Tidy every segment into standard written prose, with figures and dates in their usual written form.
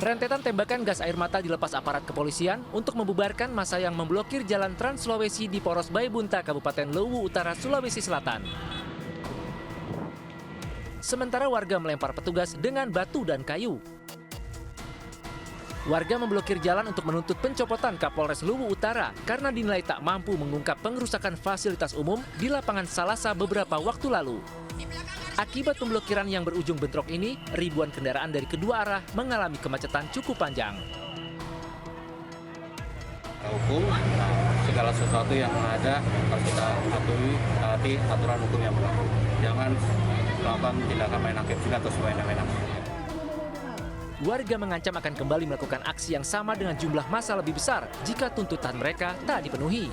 Rentetan tembakan gas air mata dilepas aparat kepolisian untuk membubarkan massa yang memblokir jalan Trans Sulawesi di Poros Baibunta, Kabupaten Luwu Utara, Sulawesi Selatan. Sementara warga melempar petugas dengan batu dan kayu. Warga memblokir jalan untuk menuntut pencopotan Kapolres Luwu Utara karena dinilai tak mampu mengungkap pengerusakan fasilitas umum di lapangan Salasa beberapa waktu lalu. Akibat pemblokiran yang berujung bentrok ini, ribuan kendaraan dari kedua arah mengalami kemacetan cukup panjang. Hukum, segala sesuatu yang ada harus kita patuhi, taati aturan hukum yang berlaku. Jangan melakukan tindakan main hakim juga atau semena-mena. Warga mengancam akan kembali melakukan aksi yang sama dengan jumlah massa lebih besar jika tuntutan mereka tak dipenuhi.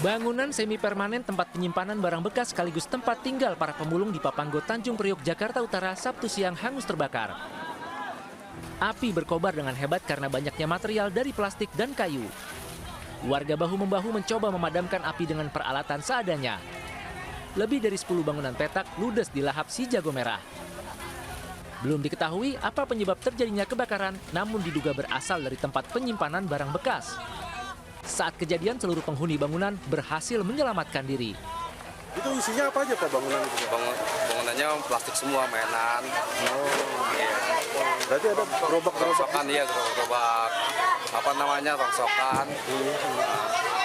Bangunan semi-permanen tempat penyimpanan barang bekas sekaligus tempat tinggal para pemulung di Papanggo, Tanjung Priok, Jakarta Utara, Sabtu siang hangus terbakar. Api berkobar dengan hebat karena banyaknya material dari plastik dan kayu. Warga bahu-membahu mencoba memadamkan api dengan peralatan seadanya. Lebih dari 10 bangunan petak ludes dilahap si jago merah. Belum diketahui apa penyebab terjadinya kebakaran, namun diduga berasal dari tempat penyimpanan barang bekas. Saat kejadian, seluruh penghuni bangunan berhasil menyelamatkan diri. Itu isinya apa aja Pak bangunan itu? Bangunannya plastik semua, mainan. Iya. Berarti ada Rongsokan, iya, gerobak. Apa namanya, rongsokan.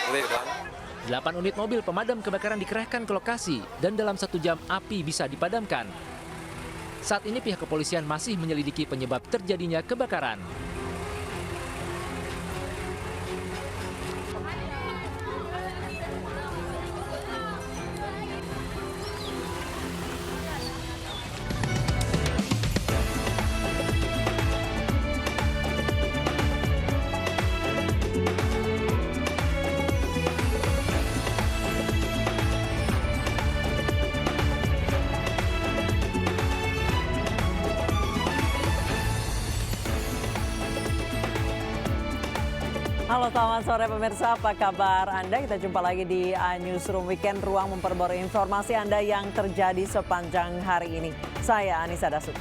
Clear kan? 8 unit mobil pemadam kebakaran dikerahkan ke lokasi dan dalam 1 jam api bisa dipadamkan. Saat ini pihak kepolisian masih menyelidiki penyebab terjadinya kebakaran. Halo, selamat sore pemirsa, apa kabar Anda? Kita jumpa lagi di Newsroom Weekend, ruang memperbarui informasi Anda yang terjadi sepanjang hari ini. Saya Anissa Dasuki.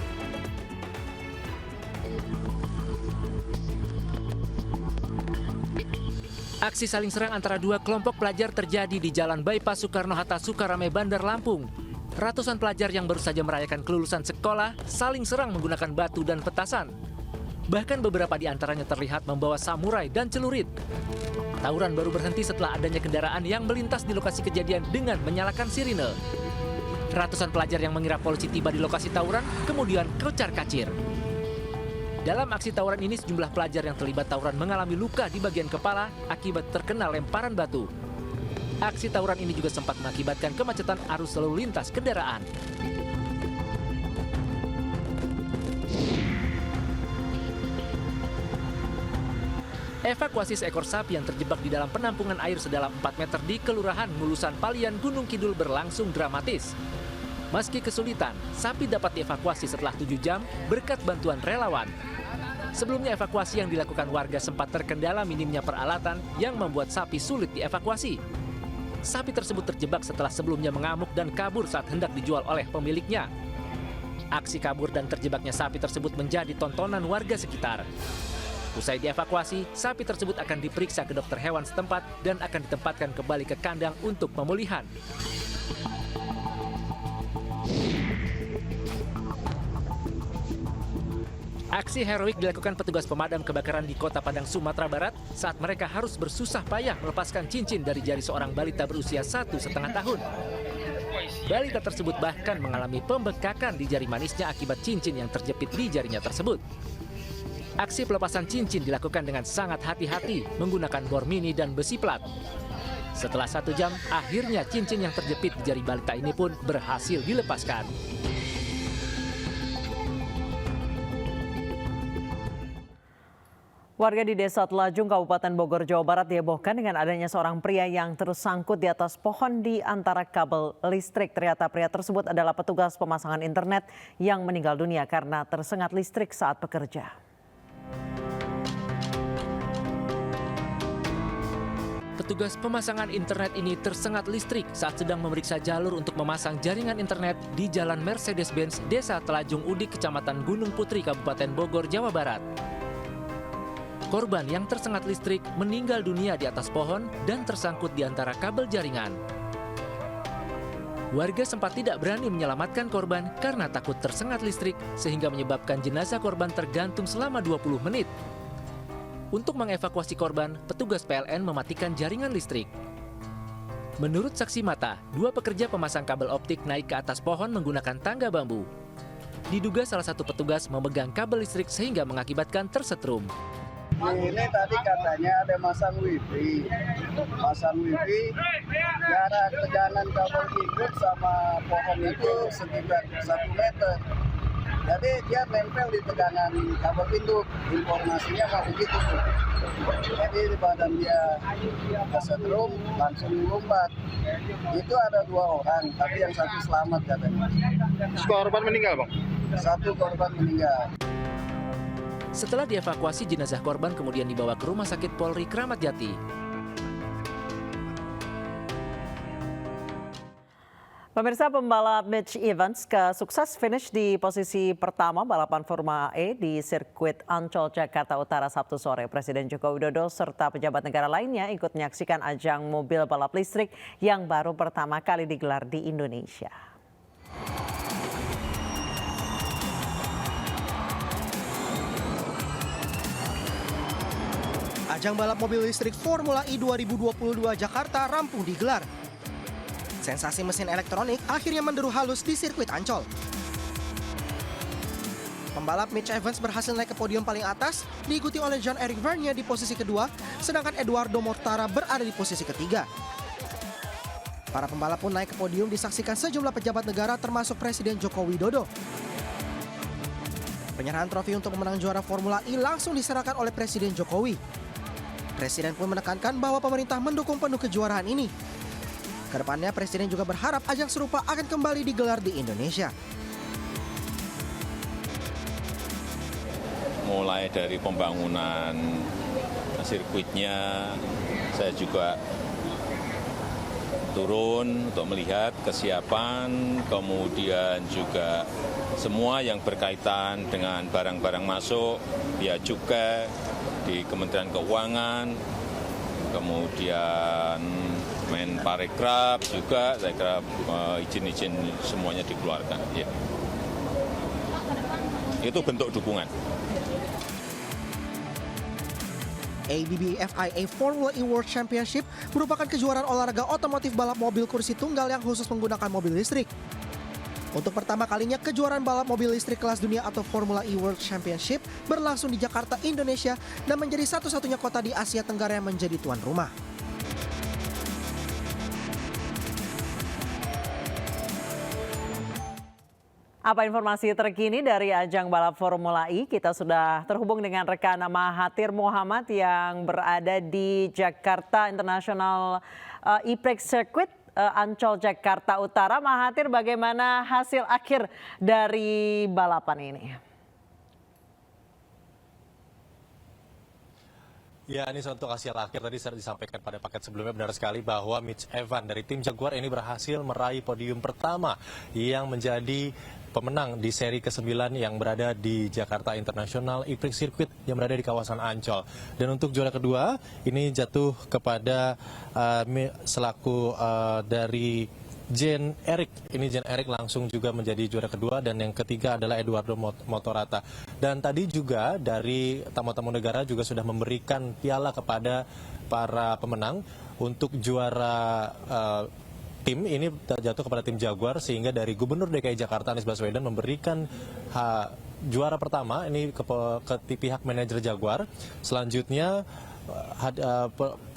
Aksi saling serang antara 2 kelompok pelajar terjadi di Jalan Bypass Soekarno-Hatta, Sukarame, Bandar Lampung. Ratusan pelajar yang baru saja merayakan kelulusan sekolah saling serang menggunakan batu dan petasan. Bahkan beberapa di antaranya terlihat membawa samurai dan celurit. Tawuran baru berhenti setelah adanya kendaraan yang melintas di lokasi kejadian dengan menyalakan sirine. Ratusan pelajar yang mengira polisi tiba di lokasi tawuran kemudian kocar-kacir. Dalam aksi tawuran ini sejumlah pelajar yang terlibat tawuran mengalami luka di bagian kepala akibat terkena lemparan batu. Aksi tawuran ini juga sempat mengakibatkan kemacetan arus lalu lintas kendaraan. Evakuasi seekor sapi yang terjebak di dalam penampungan air sedalam 4 meter di Kelurahan Ngulusan Palian, Gunung Kidul berlangsung dramatis. Meski kesulitan, sapi dapat dievakuasi setelah 7 jam berkat bantuan relawan. Sebelumnya evakuasi yang dilakukan warga sempat terkendala minimnya peralatan yang membuat sapi sulit dievakuasi. Sapi tersebut terjebak setelah sebelumnya mengamuk dan kabur saat hendak dijual oleh pemiliknya. Aksi kabur dan terjebaknya sapi tersebut menjadi tontonan warga sekitar. Usai dievakuasi, sapi tersebut akan diperiksa ke dokter hewan setempat dan akan ditempatkan kembali ke kandang untuk pemulihan. Aksi heroik dilakukan petugas pemadam kebakaran di Kota Padang, Sumatera Barat saat mereka harus bersusah payah melepaskan cincin dari jari seorang balita berusia 1,5 tahun. Balita tersebut bahkan mengalami pembengkakan di jari manisnya akibat cincin yang terjepit di jarinya tersebut. Aksi pelepasan cincin dilakukan dengan sangat hati-hati menggunakan bor mini dan besi plat. Setelah 1 jam, akhirnya cincin yang terjepit di jari balita ini pun berhasil dilepaskan. Warga di Desa Telajung, Kabupaten Bogor, Jawa Barat dihebohkan dengan adanya seorang pria yang tersangkut di atas pohon di antara kabel listrik. Ternyata pria tersebut adalah petugas pemasangan internet yang meninggal dunia karena tersengat listrik saat bekerja. petugas pemasangan internet ini tersengat listrik saat sedang memeriksa jalur untuk memasang jaringan internet di Jalan Mercedes-Benz, Desa Telajung Udik, Kecamatan Gunung Putri, Kabupaten Bogor, Jawa Barat. Korban yang tersengat listrik meninggal dunia di atas pohon dan tersangkut di antara kabel jaringan. Warga sempat tidak berani menyelamatkan korban karena takut tersengat listrik sehingga menyebabkan jenazah korban tergantung selama 20 menit. Untuk mengevakuasi korban, petugas PLN mematikan jaringan listrik. Menurut saksi mata, 2 pekerja pemasang kabel optik naik ke atas pohon menggunakan tangga bambu. Diduga salah satu petugas memegang kabel listrik sehingga mengakibatkan tersetrum. Ini tadi katanya ada masang wifi. Jarak tegangan kabel ikut sama pohon itu sekitar 1 meter. Jadi dia nempel di tegangan kabel induk. Informasinya nggak begitu. Jadi di badan dia kesetrum, langsung lompat. Itu ada 2 orang, tapi yang satu selamat katanya. Korban meninggal, Bang? 1 korban meninggal. Setelah dievakuasi, jenazah korban kemudian dibawa ke Rumah Sakit Polri Kramat Jati. Pemirsa, pembalap Mitch Evans sukses finish di posisi pertama balapan Formula E di sirkuit Ancol, Jakarta Utara Sabtu sore. Presiden Joko Widodo serta pejabat negara lainnya ikut menyaksikan ajang mobil balap listrik yang baru pertama kali digelar di Indonesia. Ajang balap mobil listrik Formula E 2022 Jakarta rampung digelar. Sensasi mesin elektronik akhirnya menderu halus di sirkuit Ancol. Pembalap Mitch Evans berhasil naik ke podium paling atas, diikuti oleh Jean-Eric Vergne di posisi kedua, sedangkan Edoardo Mortara berada di posisi ketiga. Para pembalap pun naik ke podium disaksikan sejumlah pejabat negara termasuk Presiden Joko Widodo. Penyerahan trofi untuk pemenang juara Formula E langsung diserahkan oleh Presiden Jokowi. Presiden pun menekankan bahwa pemerintah mendukung penuh kejuaraan ini. Kedepannya Presiden juga berharap ajang serupa akan kembali digelar di Indonesia. Mulai dari pembangunan sirkuitnya, saya juga turun untuk melihat kesiapan, kemudian juga semua yang berkaitan dengan barang-barang masuk, biaya cukai di Kementerian Keuangan, kemudian Menparekraf juga, saya kira izin-izin semuanya dikeluarkan. Ya. Itu bentuk dukungan. ABB FIA Formula E World Championship merupakan kejuaraan olahraga otomotif balap mobil kursi tunggal yang khusus menggunakan mobil listrik. Untuk pertama kalinya kejuaraan balap mobil listrik kelas dunia atau Formula E World Championship berlangsung di Jakarta, Indonesia dan menjadi satu-satunya kota di Asia Tenggara yang menjadi tuan rumah. Apa informasi terkini dari ajang balap Formula E? Kita sudah terhubung dengan rekan Mahathir Mohamad yang berada di Jakarta International E-Prix Circuit Ancol, Jakarta Utara. Mahathir, bagaimana hasil akhir dari balapan ini? Ya, ini untuk hasil akhir tadi saya disampaikan pada paket sebelumnya, benar sekali bahwa Mitch Evans dari tim Jaguar ini berhasil meraih podium pertama yang menjadi pemenang di seri ke-9 yang berada di Jakarta International E-Prix Circuit yang berada di kawasan Ancol. Dan untuk juara kedua ini jatuh kepada selaku dari Jean-Eric. Ini Jean-Eric langsung juga menjadi juara kedua dan yang ketiga adalah Edoardo Mortara. Dan tadi juga dari tamu-tamu negara juga sudah memberikan piala kepada para pemenang untuk juara tim ini jatuh kepada tim Jaguar, sehingga dari Gubernur DKI Jakarta Anies Baswedan memberikan juara pertama ini ke pihak manajer Jaguar. Selanjutnya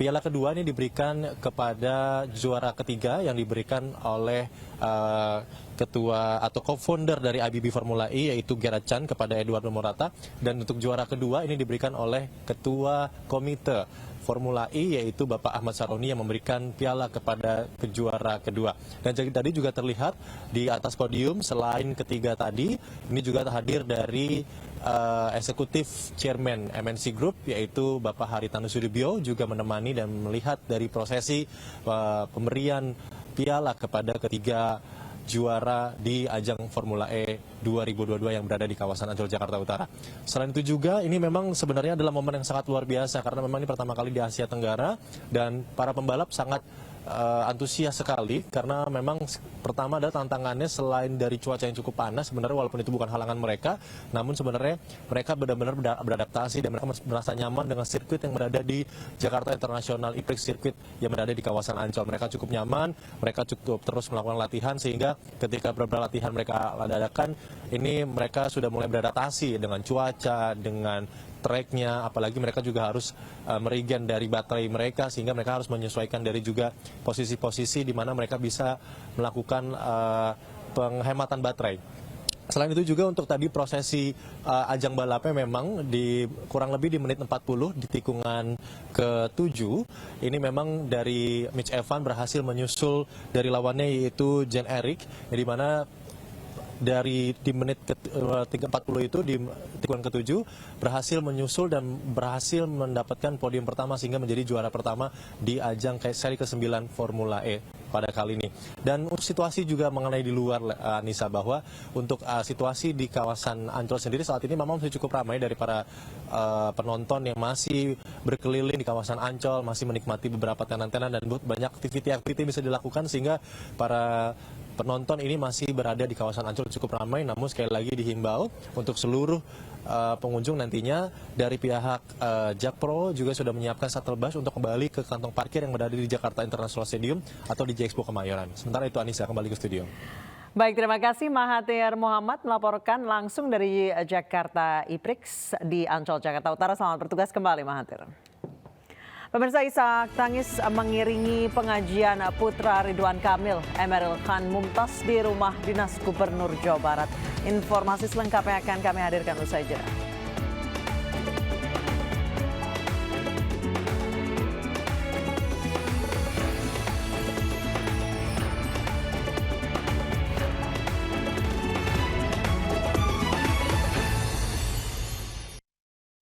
piala kedua ini diberikan kepada juara ketiga yang diberikan oleh ketua atau co-founder dari IBB Formula E yaitu Gerard Chan kepada Eduardo Morata, dan untuk juara kedua ini diberikan oleh ketua komite Formula E yaitu Bapak Ahmad Saroni yang memberikan piala kepada juara kedua. Dan jadi tadi juga terlihat di atas podium selain ketiga tadi, ini juga hadir dari eksekutif chairman MNC Group yaitu Bapak Haritanu Sudibyo juga menemani dan melihat dari prosesi pemberian piala kepada ketiga juara di ajang Formula E 2022 yang berada di kawasan Ancol, Jakarta Utara. Selain itu juga ini memang sebenarnya adalah momen yang sangat luar biasa karena memang ini pertama kali di Asia Tenggara dan para pembalap sangat antusias sekali karena memang pertama adalah tantangannya selain dari cuaca yang cukup panas sebenarnya walaupun itu bukan halangan mereka, namun sebenarnya mereka benar-benar beradaptasi dan mereka merasa nyaman dengan sirkuit yang berada di Jakarta International E-Prix Circuit yang berada di kawasan Ancol. Mereka cukup nyaman, mereka cukup terus melakukan latihan sehingga ketika beberapa latihan mereka adakan ini mereka sudah mulai beradaptasi dengan cuaca, dengan tracknya, apalagi mereka juga harus meregen dari baterai mereka sehingga mereka harus menyesuaikan dari juga posisi-posisi di mana mereka bisa melakukan penghematan baterai. Selain itu juga untuk tadi prosesi ajang balapnya memang di kurang lebih di menit 40 di tikungan ke-7 ini memang dari Mitch Evans berhasil menyusul dari lawannya yaitu Jan Erik di mana dari di menit ke-40 itu di tikungan ke-7 berhasil menyusul dan berhasil mendapatkan podium pertama sehingga menjadi juara pertama di ajang seri ke-9 Formula E pada kali ini. Dan situasi juga mengenai di luar Anissa bahwa untuk situasi di kawasan Ancol sendiri saat ini memang masih cukup ramai dari para penonton yang masih berkeliling di kawasan Ancol, masih menikmati beberapa tenan-tenan dan banyak aktiviti-aktiviti bisa dilakukan sehingga para penonton ini masih berada di kawasan Ancol cukup ramai, namun sekali lagi dihimbau untuk seluruh pengunjung nantinya dari pihak Jakpro juga sudah menyiapkan shuttle bus untuk kembali ke kantong parkir yang berada di Jakarta International Stadium atau di J-Expo Kemayoran. Sementara itu Anissa kembali ke studio. Baik, terima kasih Mahathir Muhammad melaporkan langsung dari Jakarta E-Prix di Ancol, Jakarta Utara. Selamat bertugas kembali Mahathir. Pemirsa, isak tangis mengiringi pengajian putra Ridwan Kamil, Emeril Khan Mumtaz di rumah dinas Gubernur Jawa Barat. Informasi selengkapnya akan kami hadirkan usai jeda.